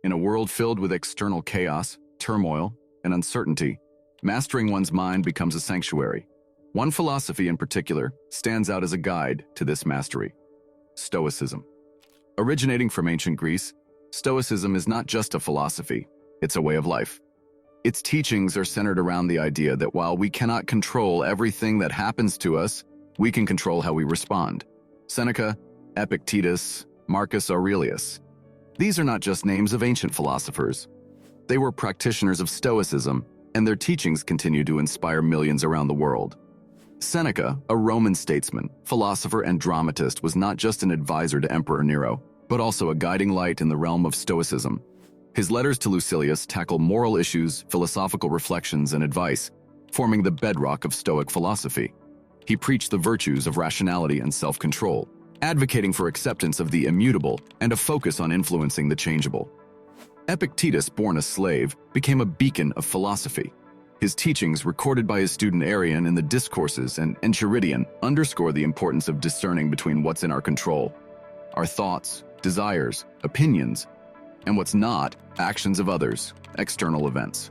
In a world filled with external chaos, turmoil, and uncertainty, mastering one's mind becomes a sanctuary. One philosophy in particular stands out as a guide to this mastery: Stoicism. Originating from ancient Greece, Stoicism is not just a philosophy, it's a way of life. Its teachings are centered around the idea that while we cannot control everything that happens to us, we can control how we respond. Seneca, Epictetus, Marcus Aurelius. These are not just names of ancient philosophers. They were practitioners of Stoicism, and their teachings continue to inspire millions around the world. Seneca, a Roman statesman, philosopher, and dramatist, was not just an advisor to Emperor Nero, but also a guiding light in the realm of Stoicism. His letters to Lucilius tackle moral issues, philosophical reflections, and advice, forming the bedrock of Stoic philosophy. He preached the virtues of rationality and self-control, advocating for acceptance of the immutable and a focus on influencing the changeable. Epictetus, born a slave, became a beacon of philosophy. His teachings, recorded by his student Arrian in the Discourses and Enchiridion, underscore the importance of discerning between what's in our control, our thoughts, desires, opinions, and what's not, actions of others, external events.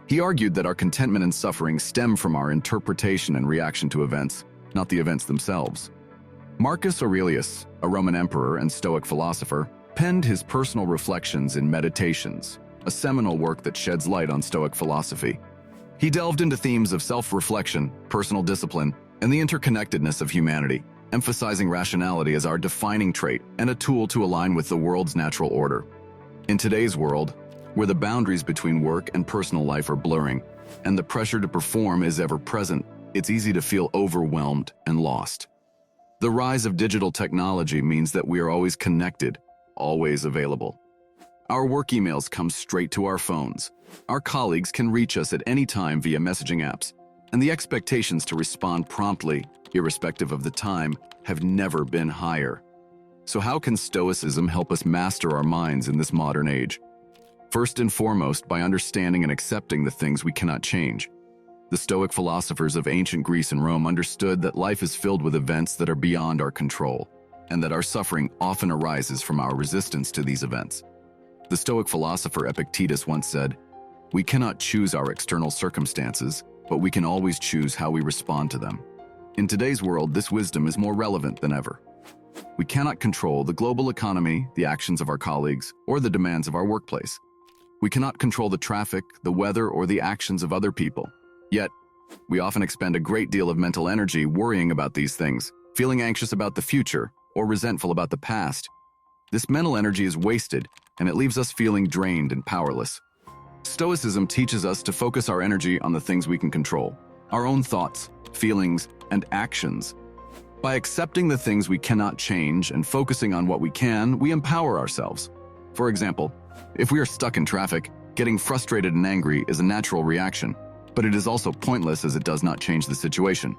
He argued that our contentment and suffering stem from our interpretation and reaction to events, not the events themselves. Marcus Aurelius, a Roman emperor and Stoic philosopher, penned his personal reflections in Meditations, a seminal work that sheds light on Stoic philosophy. He delved into themes of self-reflection, personal discipline, and the interconnectedness of humanity, emphasizing rationality as our defining trait and a tool to align with the world's natural order. In today's world, where the boundaries between work and personal life are blurring, and the pressure to perform is ever present, it's easy to feel overwhelmed and lost. The rise of digital technology means that we are always connected, always available. Our work emails come straight to our phones. Our colleagues can reach us at any time via messaging apps, and the expectations to respond promptly, irrespective of the time, have never been higher. So how can Stoicism help us master our minds in this modern age? First and foremost, by understanding and accepting the things we cannot change. The Stoic philosophers of ancient Greece and Rome understood that life is filled with events that are beyond our control, and that our suffering often arises from our resistance to these events. The Stoic philosopher Epictetus once said, "We cannot choose our external circumstances, but we can always choose how we respond to them." In today's world, this wisdom is more relevant than ever. We cannot control the global economy, the actions of our colleagues, or the demands of our workplace. We cannot control the traffic, the weather, or the actions of other people. Yet, we often expend a great deal of mental energy worrying about these things, feeling anxious about the future, or resentful about the past. This mental energy is wasted, and it leaves us feeling drained and powerless. Stoicism teaches us to focus our energy on the things we can control, our own thoughts, feelings, and actions. By accepting the things we cannot change and focusing on what we can, we empower ourselves. For example, if we are stuck in traffic, getting frustrated and angry is a natural reaction, but it is also pointless as it does not change the situation.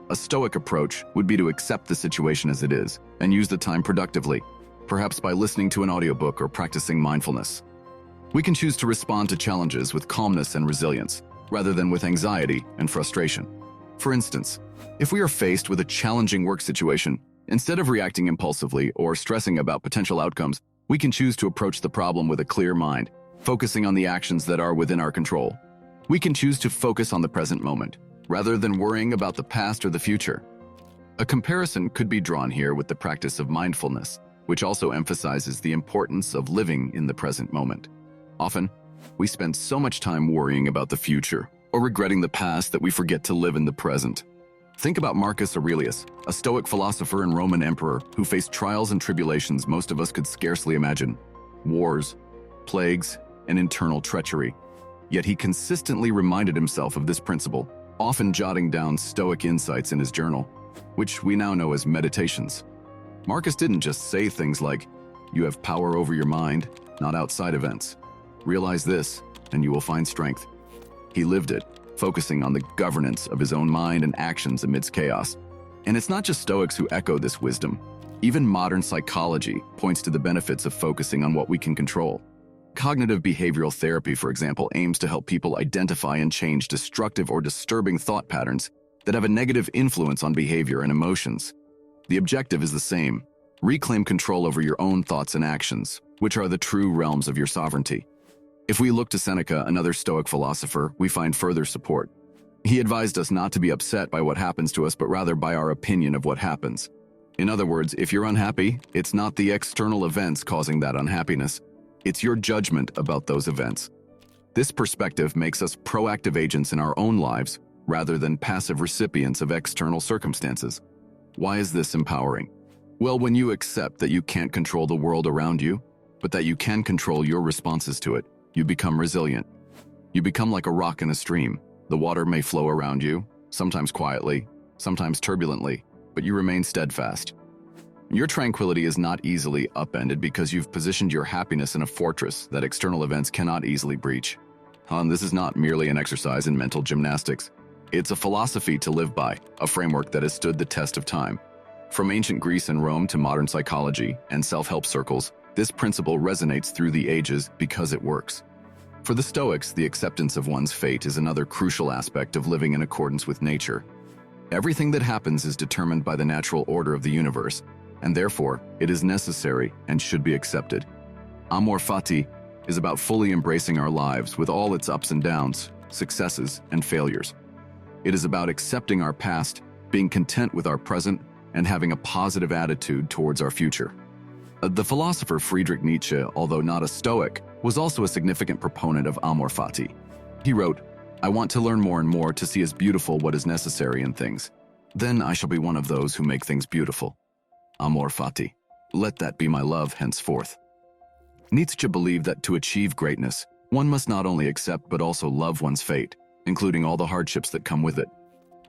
A Stoic approach would be to accept the situation as it is and use the time productively, perhaps by listening to an audiobook or practicing mindfulness. We can choose to respond to challenges with calmness and resilience, rather than with anxiety and frustration. For instance, if we are faced with a challenging work situation, instead of reacting impulsively or stressing about potential outcomes, we can choose to approach the problem with a clear mind, focusing on the actions that are within our control. We can choose to focus on the present moment, rather than worrying about the past or the future. A comparison could be drawn here with the practice of mindfulness, which also emphasizes the importance of living in the present moment. Often, we spend so much time worrying about the future or regretting the past that we forget to live in the present. Think about Marcus Aurelius, a Stoic philosopher and Roman emperor who faced trials and tribulations most of us could scarcely imagine: wars, plagues, and internal treachery. Yet he consistently reminded himself of this principle, often jotting down Stoic insights in his journal, which we now know as Meditations. Marcus didn't just say things like, "You have power over your mind, not outside events. Realize this, and you will find strength." He lived it, focusing on the governance of his own mind and actions amidst chaos. And it's not just Stoics who echo this wisdom. Even modern psychology points to the benefits of focusing on what we can control. Cognitive behavioral therapy, for example, aims to help people identify and change destructive or disturbing thought patterns that have a negative influence on behavior and emotions. The objective is the same: Reclaim control over your own thoughts and actions, which are the true realms of your sovereignty. If we look to Seneca, another Stoic philosopher, we find further support. He advised us not to be upset by what happens to us, but rather by our opinion of what happens. In other words, if you're unhappy, it's not the external events causing that unhappiness. It's your judgment about those events. This perspective makes us proactive agents in our own lives rather than passive recipients of external circumstances. Why is this empowering? Well, when you accept that you can't control the world around you, but that you can control your responses to it, you become resilient. You become like a rock in a stream. The water may flow around you, sometimes quietly, sometimes turbulently, but you remain steadfast. Your tranquility is not easily upended because you've positioned your happiness in a fortress that external events cannot easily breach. This is not merely an exercise in mental gymnastics. It's a philosophy to live by, a framework that has stood the test of time. From ancient Greece and Rome to modern psychology and self-help circles, this principle resonates through the ages because it works. For the Stoics, the acceptance of one's fate is another crucial aspect of living in accordance with nature. Everything that happens is determined by the natural order of the universe, and therefore, it is necessary and should be accepted. Amor fati is about fully embracing our lives with all its ups and downs, successes and failures. It is about accepting our past, being content with our present, and having a positive attitude towards our future. The philosopher Friedrich Nietzsche, although not a Stoic, was also a significant proponent of amor fati. He wrote, "I want to learn more and more to see as beautiful what is necessary in things. Then I shall be one of those who make things beautiful. Amor fati. Let that be my love henceforth." Nietzsche believed that to achieve greatness, one must not only accept but also love one's fate, including all the hardships that come with it.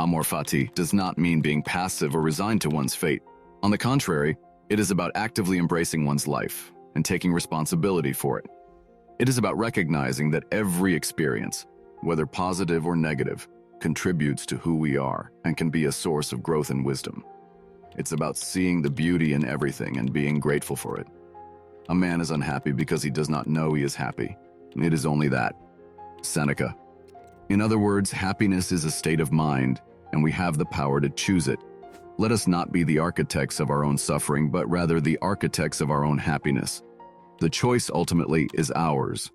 Amor fati does not mean being passive or resigned to one's fate. On the contrary, it is about actively embracing one's life and taking responsibility for it. It is about recognizing that every experience, whether positive or negative, contributes to who we are and can be a source of growth and wisdom. It's about seeing the beauty in everything and being grateful for it. A man is unhappy because he does not know he is happy. It is only that. Seneca. In other words, happiness is a state of mind, and we have the power to choose it. Let us not be the architects of our own suffering, but rather the architects of our own happiness. The choice ultimately is ours,